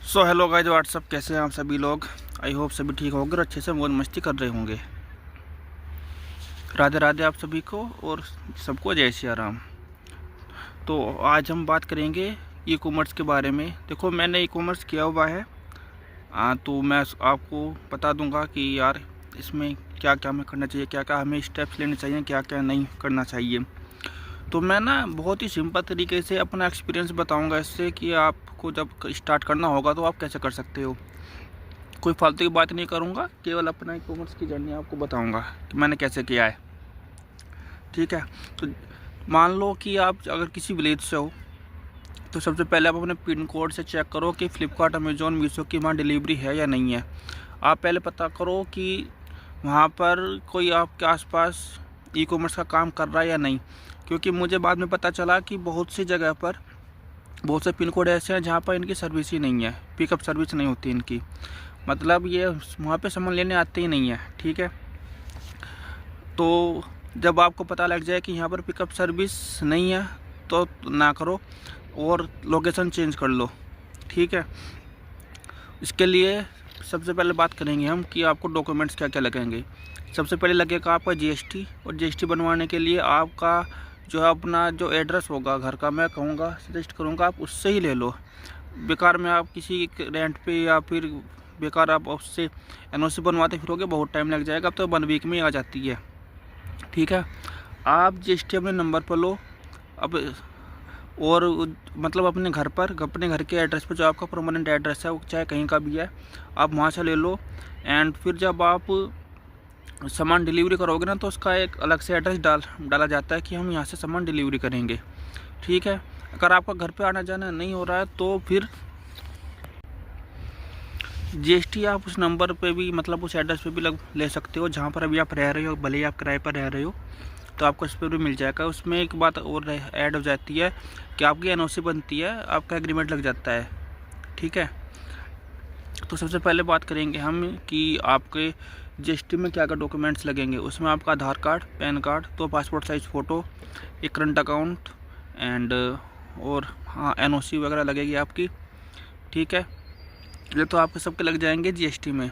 So hello guys, WhatsApp, कैसे हैं आप सभी लोग। आई होप सभी ठीक होंगे और अच्छे से मौज मस्ती कर रहे होंगे। राधे राधे आप सभी को और सबको जय सिया राम। तो आज हम बात करेंगे ई कॉमर्स के बारे में। देखो, मैंने ई कॉमर्स किया हुआ है। तो मैं आपको बता दूंगा कि यार इसमें क्या क्या हमें करना चाहिए, क्या क्या हमें स्टेप्स लेने चाहिए, क्या क्या नहीं करना चाहिए। तो मैं ना बहुत ही सिंपल तरीके से अपना एक्सपीरियंस बताऊंगा इससे कि आपको जब स्टार्ट करना होगा तो आप कैसे कर सकते हो। कोई फालतू की बात नहीं करूँगा, केवल अपना ई कॉमर्स की जर्नी आपको बताऊँगा कि मैंने कैसे किया है। ठीक है। तो मान लो कि आप अगर किसी विलेज से हो, तो सबसे पहले आप अपने पिन कोड से चेक करो कि फ़्लिपकार्ट, अमेज़ॉन, मीशो की वहाँ डिलीवरी है या नहीं है। आप पहले पता करो कि वहाँ पर कोई आपके आसपास ई कॉमर्स का काम कर रहा है या नहीं। क्योंकि मुझे बाद में पता चला कि बहुत सी जगह पर बहुत से पिन कोड ऐसे हैं जहाँ पर इनकी सर्विस ही नहीं है, पिकअप सर्विस नहीं होती इनकी। मतलब ये वहाँ पे सामान लेने आते ही नहीं है। ठीक है। तो जब आपको पता लग जाए कि यहाँ पर पिकअप सर्विस नहीं है तो ना करो और लोकेशन चेंज कर लो। ठीक है। इसके लिए सबसे पहले बात करेंगे हम कि आपको डॉक्यूमेंट्स क्या क्या लगेंगे। सबसे पहले लगेगा आपका जीएसटी, और जीएसटी बनवाने के लिए आपका जो है अपना जो एड्रेस होगा घर का, मैं कहूँगा सजेस्ट करूँगा आप उससे ही ले लो। बेकार में आप किसी रेंट पे या फिर बेकार आप उससे एनओसी बनवाते फिरोगे, बहुत टाइम लग जाएगा। अब तो 1 वीक में ही आ जाती है। ठीक है। आप जीएसटी अपने नंबर पर लो अब, और मतलब अपने घर पर, अपने घर के एड्रेस पर जो आपका परमानेंट एड्रेस है वो चाहे कहीं का भी है, आप वहाँ से ले लो। एंड फिर जब आप सामान डिलीवरी करोगे ना, तो उसका एक अलग से एड्रेस डाला जाता है कि हम यहाँ से सामान डिलीवरी करेंगे। ठीक है। अगर आपका घर पे आना जाना नहीं हो रहा है तो फिर जीएसटी आप उस नंबर पे भी, मतलब उस एड्रेस पे भी ले सकते हो जहाँ पर अभी आप रह रहे हो। भले ही आप किराए पर रह रहे हो तो आपको इस पर भी मिल जाएगा। उसमें एक बात और ऐड हो जाती है कि आपकी एनओसी बनती है, आपका एग्रीमेंट लग जाता है। ठीक है। तो सबसे पहले बात करेंगे हम कि आपके जीएसटी में क्या क्या डॉक्यूमेंट्स लगेंगे। उसमें आपका Aadhaar card, pan card, 2 passport size photo, एक करंट अकाउंट एंड और हाँ एनओसी वगैरह लगेगी आपकी। ठीक है। ये तो आपके सबके लग जाएंगे जीएसटी में।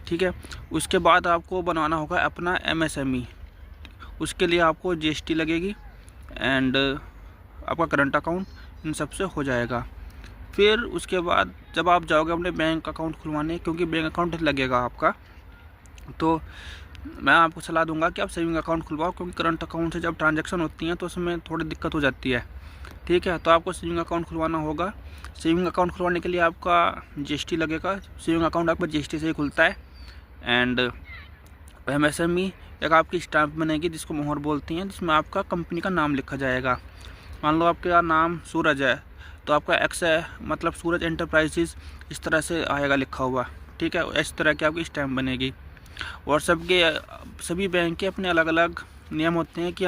ठीक है। उसके बाद आपको बनवाना होगा अपना एमएसएमई। उसके लिए आपको जीएसटी लगेगी एंड आपका करंट अकाउंट, इन सब से हो जाएगा। फिर उसके बाद जब आप जाओगे अपने बैंक अकाउंट खुलवाने, क्योंकि बैंक अकाउंट लगेगा आपका, तो मैं आपको सलाह दूंगा कि आप सेविंग अकाउंट खुलवाओ, क्योंकि करंट अकाउंट से जब ट्रांजैक्शन होती हैं तो उसमें थोड़ी दिक्कत हो जाती है। ठीक है। तो आपको सेविंग अकाउंट खुलवाना होगा। सेविंग अकाउंट खुलवाने के लिए आपका जीएसटी लगेगा। सेविंग अकाउंट आपका जीएसटी से ही खुलता है। एंड एमएसएमई एक आपकी स्टैम्प बनेगी जिसको मोहर बोलती हैं, जिसमें आपका कंपनी का नाम लिखा जाएगा। मान लो आपका नाम सूरज है तो आपका एक्स है, मतलब सूरज एंटरप्राइजेज इस तरह से आएगा लिखा हुआ। ठीक है। इस तरह की आपकी स्टैम्प बनेगी। और सभी बैंक के अपने अलग अलग नियम होते हैं कि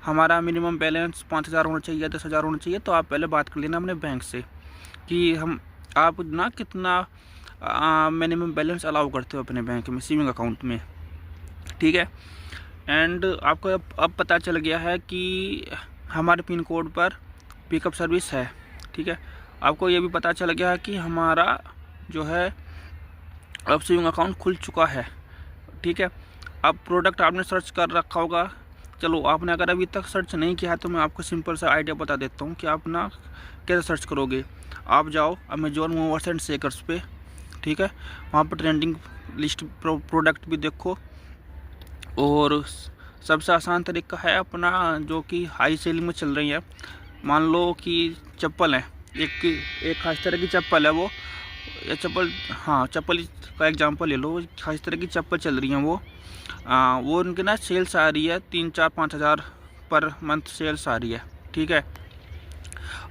हमारा मिनिमम बैलेंस 5,000 होना चाहिए, 10,000 होना चाहिए। तो आप पहले बात कर लेना अपने बैंक से कि आप ना कितना मिनिमम बैलेंस अलाउ करते हो अपने बैंक में, सेविंग अकाउंट में। ठीक है। एंड आपको अब पता चल गया है कि हमारे पिन कोड पर पिकअप सर्विस है। ठीक है। आपको ये भी पता चल गया है कि हमारा जो है अब सेविंग अकाउंट खुल चुका है। ठीक है। अब प्रोडक्ट आपने सर्च कर रखा होगा। चलो, आपने अगर अभी तक सर्च नहीं किया है तो मैं आपको सिंपल सा आइडिया बता देता हूँ कि आप ना कैसे सर्च करोगे। आप जाओ अमेजॉन मूवर्स एंड शेकर्स पे। ठीक है। वहाँ पर ट्रेंडिंग लिस्ट प्रोडक्ट भी देखो। और सबसे आसान तरीका है अपना जो कि हाई सेलिंग में चल रही है। मान लो कि चप्पल है, एक खास तरह की चप्पल है वो, या चप्पल, हाँ चप्पल का एग्जांपल ले लो। खास तरह की चप्पल चल रही हैं वो उनके ना सेल्स आ रही है 3-4-5 हज़ार पर मंथ सेल्स आ रही है। ठीक है।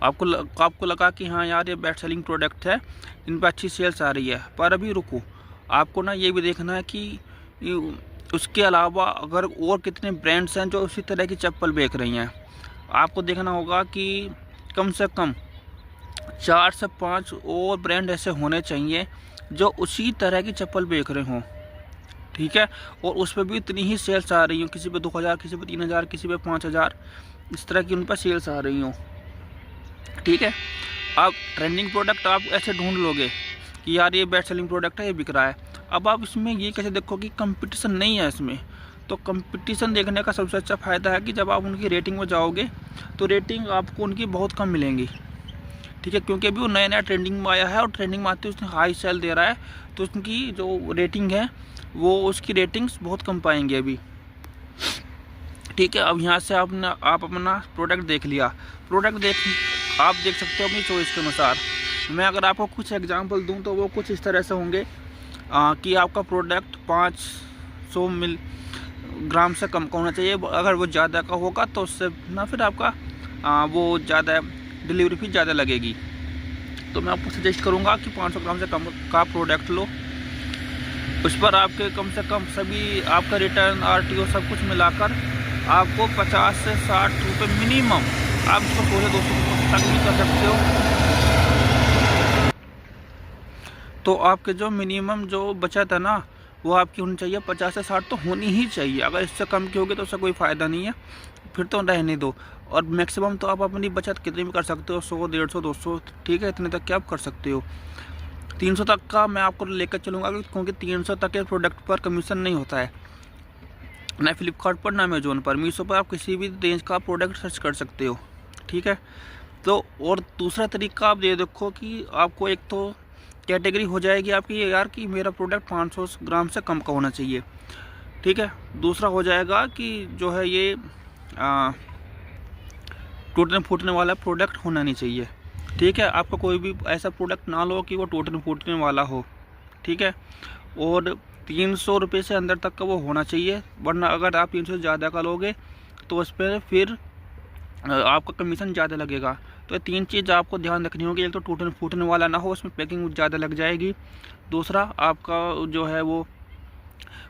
आपको लगा कि हाँ यार ये बेस्ट सेलिंग प्रोडक्ट है, इन पर अच्छी सेल्स आ रही है। पर अभी रुको, आपको ना ये भी देखना है कि उसके अलावा अगर और कितने ब्रांड्स हैं जो उसी तरह की चप्पल बेच रही हैं। आपको देखना होगा कि कम से कम 4 से 5 और ब्रांड ऐसे होने चाहिए जो उसी तरह की चप्पल बेच रहे हों। ठीक है। और उस पर भी इतनी ही सेल्स आ रही हो, किसी पे 2,000, किसी पे 3,000, किसी पे 5,000, इस तरह की उन पर सेल्स आ रही हों। ठीक है। आप ट्रेंडिंग प्रोडक्ट आप ऐसे ढूंढ लोगे कि यार ये बेस्ट सेलिंग प्रोडक्ट है, ये बिक रहा है। अब आप इसमें ये कैसे देखो कि कंपटीशन नहीं है इसमें। तो कंपटीशन देखने का सबसे अच्छा फ़ायदा है कि जब आप उनकी रेटिंग में जाओगे तो रेटिंग आपको उनकी बहुत कम मिलेंगी, ठीक है, क्योंकि अभी वो नया नया ट्रेंडिंग में आया है और ट्रेंडिंग में आते उसने हाई सेल दे रहा है, तो उसकी जो रेटिंग है वो उसकी रेटिंग्स बहुत कम पाएंगे अभी, ठीक है। अब यहाँ से आप अपना प्रोडक्ट देख लिया, आप देख सकते हो अपनी चॉइस के अनुसार। मैं अगर आपको कुछ एग्जांपल दूं तो वो कुछ इस तरह से होंगे कि आपका प्रोडक्ट 500 मिलीग्राम से कम का होना चाहिए। अगर वो ज़्यादा का होगा तो उससे ना फिर आपका वो ज़्यादा डिलीवरी फीस ज़्यादा लगेगी। तो मैं आपको सजेस्ट करूँगा कि 500 ग्राम से कम का प्रोडक्ट लो। उस पर आपके कम से कम सभी आपका रिटर्न RTO सब कुछ मिलाकर आपको 50 से 60 रुपये मिनिमम, आप इसको 100 से 200 रुपये तक भी कर सकते हो। तो आपके जो मिनिमम जो बचत है ना वो आपकी होनी चाहिए 50 से 60 तो होनी ही चाहिए। अगर इससे कम की होगी तो उससे कोई फ़ायदा नहीं है, फिर तो रहने दो। और मैक्सिमम तो आप अपनी बचत कितनी भी कर सकते हो, 100, 150, 200, ठीक है, इतने तक क्या आप कर सकते हो। 300 तक का मैं आपको लेकर चलूँगा, क्योंकि 300 तक के प्रोडक्ट पर कमीशन नहीं होता है, ना फ्लिपकार्ट पर ना अमेजोन पर। मीशो पर आप किसी भी रेंज का प्रोडक्ट सर्च कर सकते हो, ठीक है। तो और दूसरा तरीका आप ये देखो कि आपको एक तो कैटेगरी हो जाएगी आपकी यार कि मेरा प्रोडक्ट 500 ग्राम से कम का होना चाहिए, ठीक है। दूसरा हो जाएगा कि जो है ये टूटने फूटने वाला प्रोडक्ट होना नहीं चाहिए, ठीक है। आपका कोई भी ऐसा प्रोडक्ट ना लो कि वो टूटने फूटने वाला हो, ठीक है। और 300 रुपये से अंदर तक का वो होना चाहिए, वरना अगर आप 300 से ज़्यादा का लोगे तो उस पर फिर आपका कमीशन ज़्यादा लगेगा। तो ये 3 चीज़ आपको ध्यान रखनी होगी। एक तो टूटने फूटने वाला ना हो, उसमें पैकिंग ज़्यादा लग जाएगी। दूसरा आपका जो है वो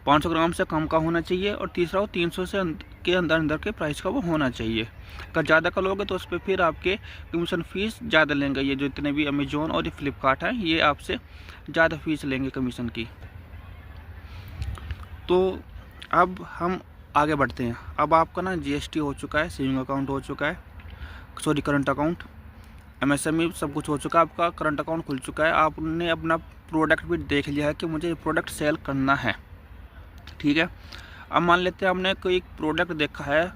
500 ग्राम से कम का होना चाहिए। और तीसरा वो 300 से के अंदर के प्राइस का वो होना चाहिए। अगर ज़्यादा का लोगे तो उस पर फिर आपके कमीशन फ़ीस ज़्यादा लेंगे। ये जो इतने भी अमेजोन और ये फ्लिपकार्ट हैं ये आपसे ज़्यादा फीस लेंगे कमीशन की। तो अब हम आगे बढ़ते हैं। अब आपका ना GST हो चुका है, सेविंग अकाउंट हो चुका है, सॉरी करंट अकाउंट, MSME सब कुछ हो चुका है, आपका करंट अकाउंट खुल चुका है। आपने अपना प्रोडक्ट भी देख लिया है कि मुझे ये प्रोडक्ट सेल करना है, ठीक है। अब मान लेते हैं हमने कोई प्रोडक्ट देखा है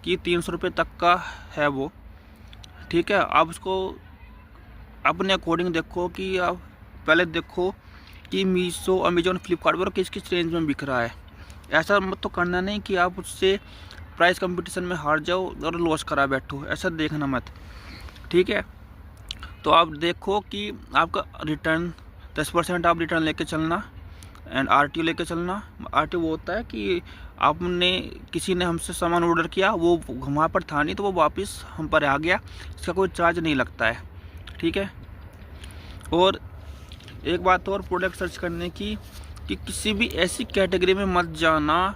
कि 300 रुपये तक का है वो, ठीक है। आप उसको अपने अकॉर्डिंग देखो कि आप पहले देखो कि मीशो, अमेजोन, फ्लिपकार्ट पर किस किस रेंज में बिक रहा है। ऐसा मत तो करना नहीं कि आप उससे प्राइस कंपटीशन में हार जाओ और लॉस करा बैठो, ऐसा देखना मत, ठीक है। तो आप देखो कि आपका रिटर्न 10% आप रिटर्न लेके चलना एंड RTO लेके चलना। RTO वो होता है कि आपने किसी ने हमसे सामान ऑर्डर किया, वो वहाँ पर था नहीं तो वो वापस हम पर आ गया, इसका कोई चार्ज नहीं लगता है, ठीक है। और एक बात और प्रोडक्ट सर्च करने की कि किसी भी ऐसी कैटेगरी में मत जाना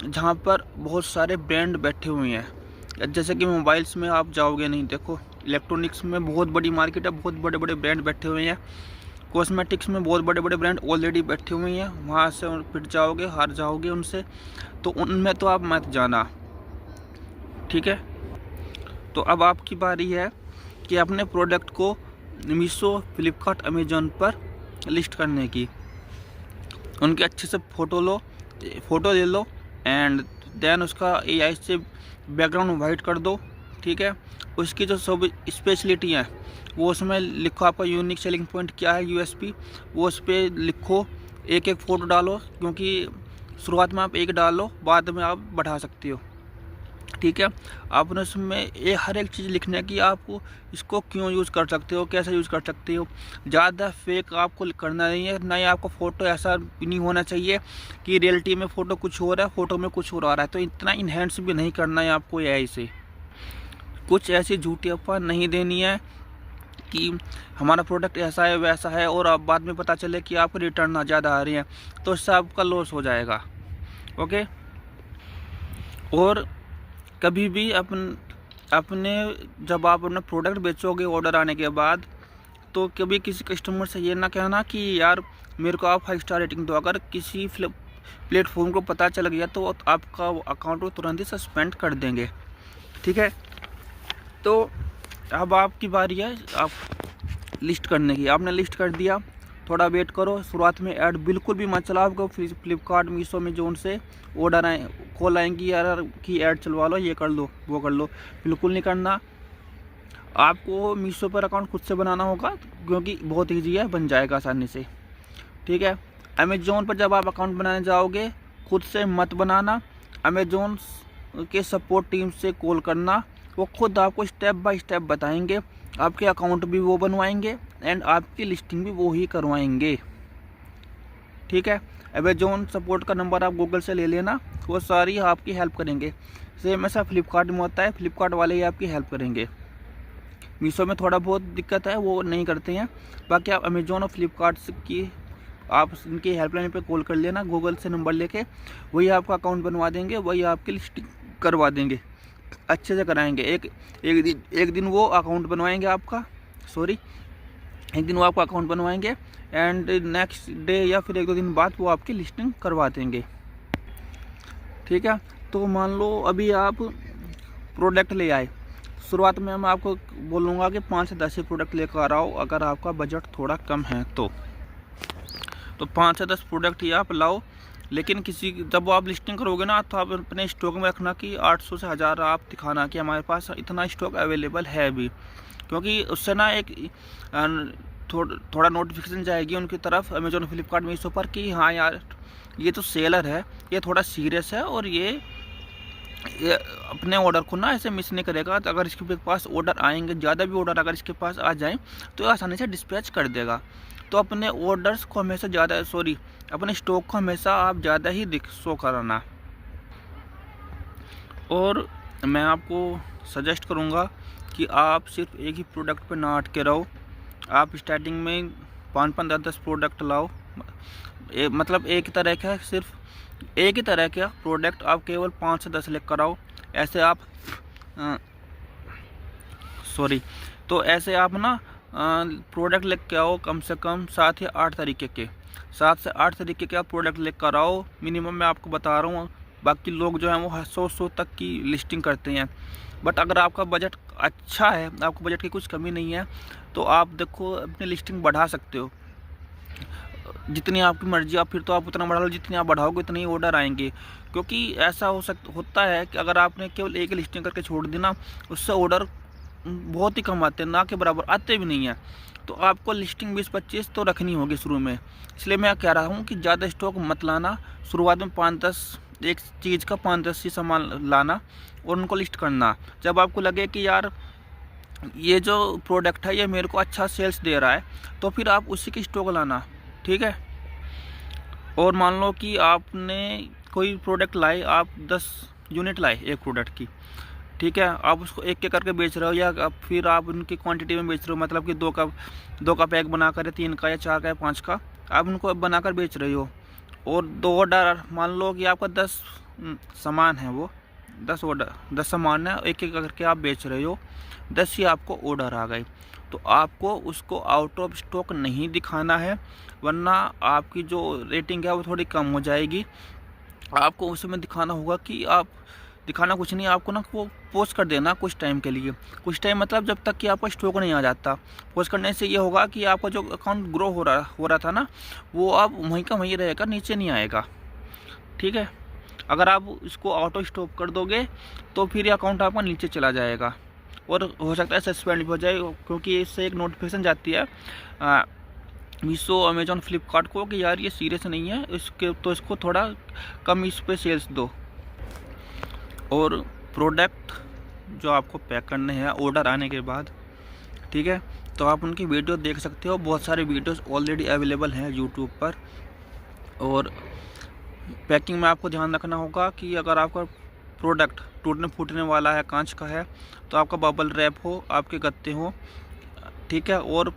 जहाँ पर बहुत सारे ब्रांड बैठे हुए हैं। जैसे कि मोबाइल्स में आप जाओगे नहीं, देखो इलेक्ट्रॉनिक्स में बहुत बड़ी मार्केट है, बहुत बड़े बड़े ब्रांड बैठे हुए हैं। कॉस्मेटिक्स में बहुत बड़े बड़े ब्रांड ऑलरेडी बैठे हुए हैं, वहाँ से पिट जाओगे, हार जाओगे उनसे, तो उनमें तो आप मत जाना, ठीक है। तो अब आपकी बारी है कि अपने प्रोडक्ट को मीशो, फ्लिपकार्ट, अमेजोन पर लिस्ट करने की। उनके अच्छे से फ़ोटो ले लो एंड देन उसका AI से बैकग्राउंड वाइट कर दो, ठीक है। उसकी जो सब स्पेशलिटी हैं वो उसमें लिखो, आपका यूनिक सेलिंग पॉइंट क्या है, USP, वो उस पर लिखो। एक एक फ़ोटो डालो, क्योंकि शुरुआत में आप एक डालो, बाद में आप बढ़ा सकते हो, ठीक है। आपने उसमें हर एक चीज़ लिखना है कि आप इसको क्यों यूज़ कर सकते हो, कैसे यूज़ कर सकते हो। ज़्यादा फेक आपको करना नहीं है, ना ही आपको फ़ोटो ऐसा नहीं होना चाहिए कि रियलिटी में फ़ोटो कुछ हो रहा है, फ़ोटो में कुछ और आ रहा है। तो इतना इन्हेंस भी नहीं करना है आपको AI से। कुछ ऐसी झूठी अफवाह नहीं देनी है कि हमारा प्रोडक्ट ऐसा है वैसा है और अब बाद में पता चले कि आपको रिटर्न ना ज़्यादा आ रही है, तो इससे आपका लॉस हो जाएगा, ओके। और कभी भी अपने जब आप अपना प्रोडक्ट बेचोगे ऑर्डर आने के बाद, तो कभी किसी कस्टमर से ये ना कहना कि यार मेरे को आप 5 स्टार रेटिंग दो। अगर किसी प्लेटफॉर्म को पता चल गया तो आपका अकाउंट को तुरंत ही सस्पेंड कर देंगे, ठीक है। तो अब आपकी बारी है आप लिस्ट करने की। आपने लिस्ट कर दिया, थोड़ा वेट करो। शुरुआत में ऐड बिल्कुल भी मत चलाओ। आपको फ्लिपकार्ट मीशो में जो उनसे ऑर्डर आए कॉल आएंगी यार कि ऐड चलवा लो, ये कर लो, वो कर लो, बिल्कुल नहीं करना। आपको मीशो पर अकाउंट खुद से बनाना होगा, क्योंकि बहुत ईजी है, बन जाएगा आसानी से, ठीक है। अमेज़ोन पर जब आप अकाउंट बनाने जाओगे खुद से मत बनाना। अमेज़ोन के सपोर्ट टीम से कॉल करना, वो खुद आपको स्टेप बाय स्टेप बताएंगे। आपके अकाउंट भी वो बनवाएंगे एंड आपकी लिस्टिंग भी वो ही करवाएंगे, ठीक है। अमेज़ोन सपोर्ट का नंबर आप गूगल से ले लेना, वो सारी आपकी हेल्प करेंगे। सेम ऐसा फ्लिपकार्ट में होता है, फ्लिपकार्ट वाले ही आपकी हेल्प करेंगे। मीशो में थोड़ा बहुत दिक्कत है, वो नहीं करते हैं। बाकी आप अमेज़ोन और फ्लिपकार्ट की आप इनकी हेल्पलाइन पे कॉल कर लेना, गूगल से नंबर लेके, वही आपका अकाउंट बनवा देंगे, वही आपकी लिस्टिंग करवा देंगे, अच्छे से कराएंगे। एक दिन वो अकाउंट बनवाएंगे आपका, एक दिन वो आपका अकाउंट बनवाएंगे एंड नेक्स्ट डे या फिर 1-2 दिन बाद वो आपकी लिस्टिंग करवा देंगे, ठीक है। तो मान लो अभी आप प्रोडक्ट ले आए, शुरुआत में मैं आपको बोलूँगा कि 5 से 10 ही प्रोडक्ट लेकर आओ, अगर आपका बजट थोड़ा कम है तो 5 से 10 प्रोडक्ट ही आप लाओ। लेकिन जब वो आप लिस्टिंग करोगे ना, तो आप अपने स्टॉक में रखना कि 800 से 1000 आप दिखाना कि हमारे पास इतना स्टॉक अवेलेबल है अभी, क्योंकि उससे ना एक थोड़ा नोटिफिकेशन जाएगी उनकी तरफ, अमेज़ॉन, फ्लिपकार्ट, मीशो पर कि हाँ यार ये तो सेलर है, ये थोड़ा सीरियस है और ये अपने ऑर्डर को ना ऐसे मिस नहीं करेगा। तो अगर इसके पास ऑर्डर आएंगे, ज़्यादा भी ऑर्डर अगर इसके पास आ जाएँ तो आसानी से डिस्पैच कर देगा। तो अपने ऑर्डर्स को हमेशा अपने स्टॉक को हमेशा आप ज़्यादा ही शो कराना। और मैं आपको सजेस्ट करूँगा कि आप सिर्फ एक ही प्रोडक्ट पे ना अटके रहो। आप स्टार्टिंग में 5-5, 10-10 प्रोडक्ट लाओ। मतलब एक ही तरह का प्रोडक्ट आप केवल 5 से 10 लेकर आओ। ऐसे आप ऐसे आप ना प्रोडक्ट लेकर आओ कम से कम 7 या 8 तरीके के। 7 से 8 तरीके के आप प्रोडक्ट लेकर आओ मिनिमम, मैं आपको बता रहा हूँ। बाकी लोग जो हैं वो 100 तक की लिस्टिंग करते हैं। बट अगर आपका बजट अच्छा है, आपको बजट की कुछ कमी नहीं है, तो आप देखो अपनी लिस्टिंग बढ़ा सकते हो जितनी आपकी मर्जी। आप उतना बढ़ा लो, जितनी आप बढ़ाओगे उतने ही ऑर्डर आएंगे। क्योंकि ऐसा होता है कि अगर आपने केवल एक लिस्टिंग करके छोड़ दी ना, उससे ऑर्डर बहुत ही कम आते हैं, ना के बराबर आते भी नहीं है। तो आपको लिस्टिंग 20-25 तो रखनी होगी शुरू में। इसलिए मैं कह रहा हूँ कि ज़्यादा स्टॉक मत लाना। शुरुआत में 5-10 एक चीज़ का 5-10 ही सामान लाना और उनको लिस्ट करना। जब आपको लगे कि यार ये जो प्रोडक्ट है ये मेरे को अच्छा सेल्स दे रहा है, तो फिर आप उसी की स्टॉक लाना, ठीक है। और मान लो कि आपने कोई प्रोडक्ट लाए, आप 10 यूनिट लाए एक प्रोडक्ट की, ठीक है। आप उसको एक करके बेच रहे हो या फिर आप उनकी क्वांटिटी में बेच रहे हो, मतलब कि 2 का पैक बनाकर या 3 का या 4 का या 5 का आप उनको बनाकर बेच रहे हो। और 2 ऑर्डर, मान लो कि आपका 10 सामान है, वो 10 सामान है, एक करके आप बेच रहे हो, 10 ही आपको ऑर्डर आ गए, तो आपको उसको आउट ऑफ स्टॉक नहीं दिखाना है, वरना आपकी जो रेटिंग है वो थोड़ी कम हो जाएगी। आपको उसमें दिखाना होगा कि दिखाना कुछ नहीं, आपको ना वो पोस्ट कर देना कुछ टाइम के लिए। कुछ टाइम मतलब जब तक कि आपका स्टॉक नहीं आ जाता। पोस्ट करने से ये होगा कि आपका जो अकाउंट ग्रो हो रहा था ना, वो अब वहीं का वहीं रहेगा, नीचे नहीं आएगा, ठीक है। अगर आप इसको आउट ऑफ स्टॉक कर दोगे तो फिर ये अकाउंट आपका नीचे चला जाएगा और हो सकता है सस्पेंड भी हो जाए, क्योंकि इससे एक नोटिफिकेशन जाती है मीशो, अमेज़ॉन, फ्लिपकार्ट को कि यार ये सीरियस नहीं है, इसको थोड़ा कम इस पर सेल्स दो। और प्रोडक्ट जो आपको पैक करने हैं ऑर्डर आने के बाद, ठीक है, तो आप उनकी वीडियो देख सकते हो। बहुत सारे वीडियोस ऑलरेडी अवेलेबल हैं यूट्यूब पर। और पैकिंग में आपको ध्यान रखना होगा कि अगर आपका प्रोडक्ट टूटने फूटने वाला है, कांच का है, तो आपका बबल रैप हो, आपके गत्ते हो, ठीक है। और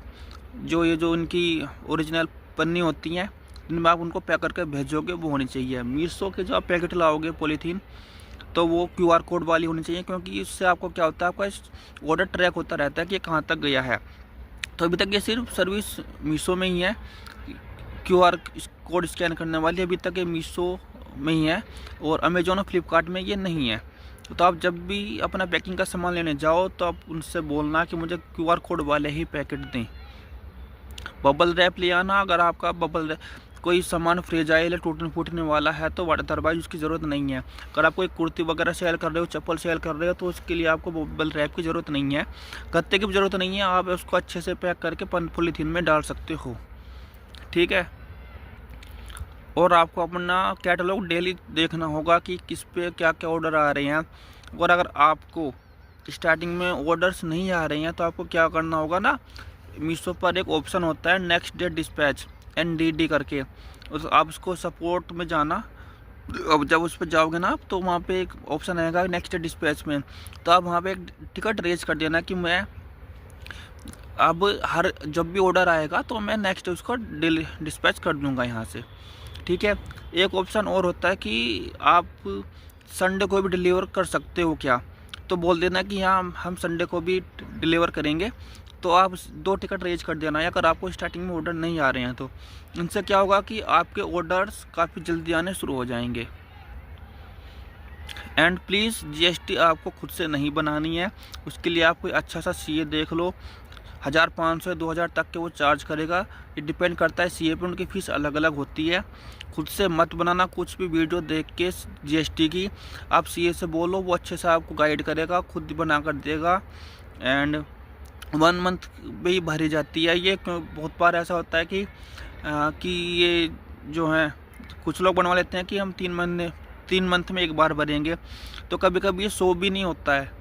जो इनकी ओरिजिनल पन्नी होती हैं जिनमें आप उनको पैक करके भेजोगे वो होनी चाहिए। मीशो के जो आप पैकेट लाओगे पॉलीथीन, तो वो QR कोड वाली होनी चाहिए, क्योंकि इससे आपको क्या होता है, आपका ऑर्डर ट्रैक होता रहता है कि कहाँ तक गया है। तो अभी तक ये सिर्फ सर्विस मीशो में ही है, QR कोड स्कैन करने वाली अभी तक ये मीशो में ही है, और अमेज़ॉन और फ्लिपकार्ट में ये नहीं है। तो आप जब भी अपना पैकिंग का सामान लेने जाओ तो आप उनसे बोलना कि मुझे QR कोड वाले ही पैकेट दें। बबल रैप ले आना, अगर आपका कोई सामान फ्रेजाइल टूटने फूटने वाला है तो अदरवाइज उसकी ज़रूरत नहीं है। अगर आप कोई कुर्ती वगैरह सेल कर रहे हो, चप्पल सेल कर रहे हो, तो उसके लिए आपको बबल रैप की ज़रूरत नहीं है, गत्ते की भी ज़रूरत नहीं है। आप उसको अच्छे से पैक करके पॉलीथीन में डाल सकते हो, ठीक है। और आपको अपना कैटलॉग डेली देखना होगा कि किस पे क्या क्या ऑर्डर आ रहे हैं। और अगर आपको स्टार्टिंग में ऑर्डर्स नहीं आ रहे हैं तो आपको क्या करना होगा ना, मीशो पर एक ऑप्शन होता है नेक्स्ट डे डिस्पैच, NDD करके, आप उसको सपोर्ट में जाना। अब जब उस पर जाओगे ना आप, तो वहाँ पे एक ऑप्शन आएगा नेक्स्ट डे डिस्पैच में, तो आप वहाँ पे एक टिकट रेज कर देना कि मैं अब जब भी ऑर्डर आएगा तो मैं नेक्स्ट डे उसको डिस्पैच कर दूँगा यहाँ से, ठीक है। एक ऑप्शन और होता है कि आप संडे को भी डिलीवर कर सकते हो क्या, तो बोल देना कि हाँ हम संडे को भी डिलीवर करेंगे, तो आप 2 टिकट रेज कर देना। अगर आपको स्टार्टिंग में ऑर्डर नहीं आ रहे हैं तो इनसे क्या होगा कि आपके ऑर्डर्स काफ़ी जल्दी आने शुरू हो जाएंगे। एंड प्लीज़ GST आपको खुद से नहीं बनानी है, उसके लिए आप कोई अच्छा सा CA देख लो। 1500 2000 तक के वो चार्ज करेगा, ये डिपेंड करता है CA पे, उनकी फ़ीस अलग अलग होती है। खुद से मत बनाना कुछ भी वीडियो देख के GST की, आप CA से बोलो, वो अच्छे से आपको गाइड करेगा, खुद बना कर देगा। एंड 1 मंथ में ही भरी जाती है ये, बहुत बार ऐसा होता है कि ये जो है कुछ लोग बनवा लेते हैं कि हम 3 मंथ में एक बार भरेंगे, तो कभी कभी ये शो भी नहीं होता है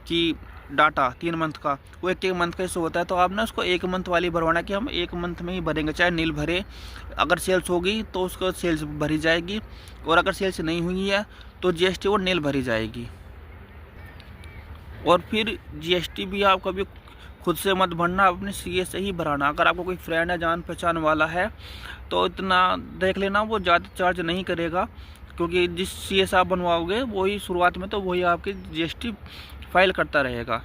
कि डाटा 3 मंथ का, वो 1 मंथ का शो होता है। तो आप ना उसको 1 मंथ वाली भरवाना कि हम 1 मंथ में ही भरेंगे, चाहे नील भरे। अगर सेल्स होगी तो उसको सेल्स भरी जाएगी, और अगर सेल्स नहीं हुई है तो GST वो नील भरी जाएगी। और फिर GST भी आप कभी खुद से मत भरना, अपने CA से ही भराना। अगर आपको कोई फ्रेंड है, जान पहचान वाला है, तो इतना देख लेना, वो ज़्यादा चार्ज नहीं करेगा, क्योंकि जिस CA से आप बनवाओगे वही शुरुआत में तो वही आपकी GST फाइल करता रहेगा।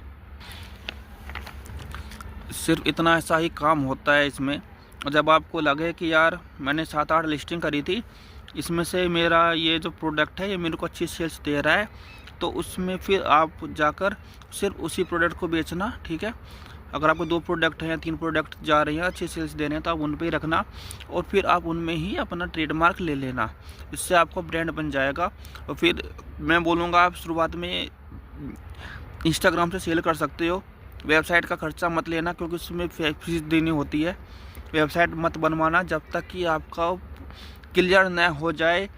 सिर्फ इतना ऐसा ही काम होता है इसमें। जब आपको लगे कि यार मैंने 7-8 लिस्टिंग करी थी, इसमें से मेरा ये जो प्रोडक्ट है ये मेरे को अच्छी सेल्स दे रहा है, तो उसमें फिर आप जाकर सिर्फ उसी प्रोडक्ट को बेचना, ठीक है। अगर आपको 2 प्रोडक्ट हैं, 3 प्रोडक्ट जा रही हैं, अच्छी सेल्स दे रहे हैं, तो आप उन पे ही रखना, और फिर आप उनमें ही अपना ट्रेडमार्क ले लेना। इससे आपको ब्रांड बन जाएगा। और फिर मैं बोलूँगा आप शुरुआत में इंस्टाग्राम से सेल कर सकते हो। वेबसाइट का खर्चा मत लेना, क्योंकि उसमें फीस देनी होती है। वेबसाइट मत बनवाना जब तक कि आपका क्लियर न हो जाए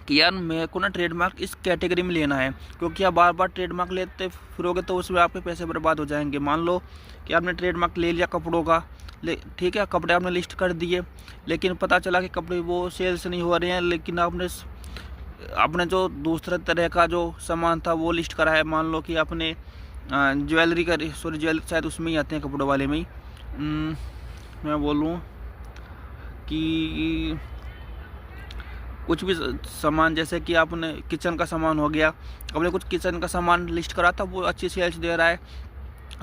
कि यार मेरे को ना ट्रेडमार्क इस कैटेगरी में लेना है, क्योंकि आप बार बार ट्रेडमार्क लेते फिरोगे तो उसमें आपके पैसे बर्बाद हो जाएंगे। मान लो कि आपने ट्रेडमार्क ले लिया कपड़ों का, ठीक है, कपड़े आपने लिस्ट कर दिए, लेकिन पता चला कि कपड़े वो सेल्स नहीं हो रहे हैं, लेकिन आपने जो दूसरे तरह का जो सामान था वो लिस्ट करा है। मान लो कि आपने ज्वेलरी शायद उसमें ही आते हैं, कपड़ों वाले में ही। मैं बोलूँ कि कुछ भी सामान, जैसे कि आपने किचन का सामान हो गया, आपने कुछ किचन का सामान लिस्ट करा था, वो अच्छी सेल्स दे रहा है,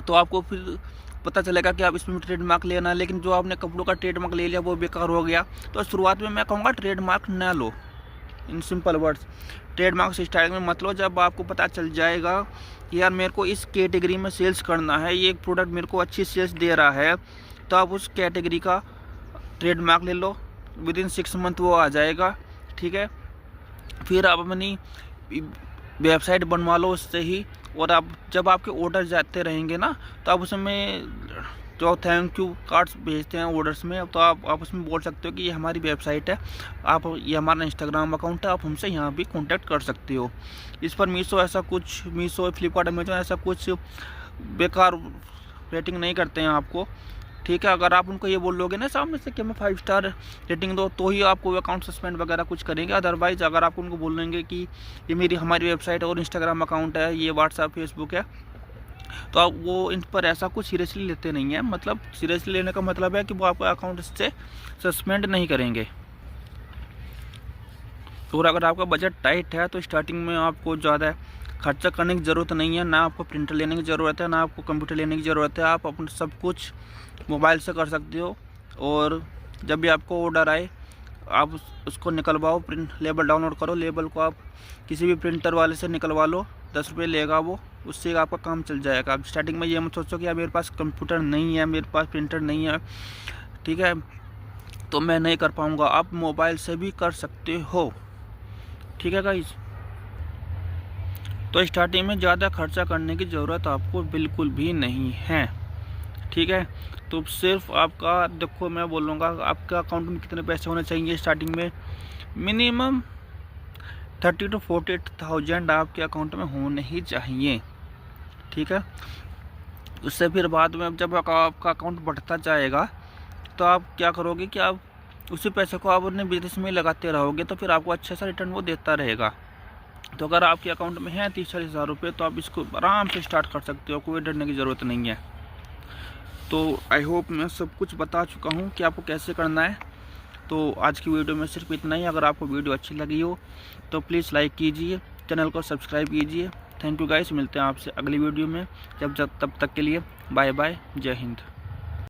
तो आपको फिर पता चलेगा कि आप इसमें ट्रेडमार्क लेना। लेकिन जो आपने कपड़ों का ट्रेडमार्क ले लिया वो बेकार हो गया। तो शुरुआत में मैं कहूँगा ट्रेडमार्क ना लो। इन सिंपल वर्ड्स, ट्रेडमार्क से स्टार्टिंग में मत लो। जब आपको पता चल जाएगा कि यार मेरे को इस कैटेगरी में सेल्स करना है, ये एक प्रोडक्ट मेरे को अच्छी सेल्स दे रहा है, तो आप उस कैटेगरी का ट्रेडमार्क ले लो। विदिन 6 मंथ वो आ जाएगा, ठीक है। फिर आप अपनी वेबसाइट बनवा लो उससे ही, और आप जब आपके ऑर्डर जाते रहेंगे ना, तो आप उसमें जो थैंक यू कार्ड्स भेजते हैं ऑर्डर्स में, तो आप उसमें बोल सकते हो कि ये हमारी वेबसाइट है, ये हमारा इंस्टाग्राम अकाउंट है, आप हमसे यहाँ भी कांटेक्ट कर सकते हो। इस पर मीशो फ्लिपकार्ट अमेजन ऐसा कुछ बेकार रेटिंग नहीं करते हैं आपको, ठीक है। अगर आप उनको ये बोलोगे ना सामने से कि हमें 5 स्टार रेटिंग दो, तो ही आपको अकाउंट सस्पेंड वगैरह कुछ करेंगे। अदरवाइज़ अगर आप उनको बोलेंगे कि ये हमारी वेबसाइट और इंस्टाग्राम अकाउंट है, ये व्हाट्सएप फेसबुक है, तो आप वो इन पर ऐसा कुछ सीरियसली लेते नहीं है। मतलब सीरियसली लेने का मतलब है कि वो आपका अकाउंट से सस्पेंड नहीं करेंगे। और अगर आपका बजट टाइट है तो स्टार्टिंग में आपको ज़्यादा खर्चा करने की ज़रूरत नहीं है। ना आपको प्रिंटर लेने की ज़रूरत है, ना आपको कंप्यूटर लेने की ज़रूरत है। आप अपना सब कुछ मोबाइल से कर सकते हो। और जब भी आपको ऑर्डर आए आप उसको निकलवाओ, प्रिंट लेबल डाउनलोड करो, लेबल को आप किसी भी प्रिंटर वाले से निकलवा लो, 10 रुपये लेगा वो, उससे आपका काम चल जाएगा। आप स्टार्टिंग में ये मत सोचो कि यार मेरे पास कंप्यूटर नहीं है, मेरे पास प्रिंटर नहीं है, ठीक है, तो मैं नहीं कर पाऊँगा। आप मोबाइल से भी कर सकते हो, ठीक है गाइस। तो स्टार्टिंग में ज़्यादा खर्चा करने की ज़रूरत आपको बिल्कुल भी नहीं है, ठीक है। तो सिर्फ आपका देखो, मैं बोलूँगा आपके अकाउंट में कितने पैसे होने चाहिए स्टार्टिंग में, मिनिमम 30 to 48,000 आपके अकाउंट में होने ही चाहिए, ठीक है। उससे फिर बाद में जब आपका अकाउंट बढ़ता जाएगा तो आप क्या करोगे कि आप उसी पैसे को आप अपने बिजनेस में लगाते रहोगे, तो फिर आपको अच्छा सा रिटर्न वो देता रहेगा। तो अगर आपके अकाउंट में है 30-40 हज़ार रुपये, तो आप इसको आराम से स्टार्ट कर सकते हो, कोई डरने की ज़रूरत नहीं है। तो आई होप मैं सब कुछ बता चुका हूँ कि आपको कैसे करना है। तो आज की वीडियो में सिर्फ इतना ही। अगर आपको वीडियो अच्छी लगी हो तो प्लीज़ लाइक कीजिए, चैनल को सब्सक्राइब कीजिए। थैंक यू गाइस, मिलते हैं आपसे अगली वीडियो में। तब तक के लिए बाय बाय, जय हिंद।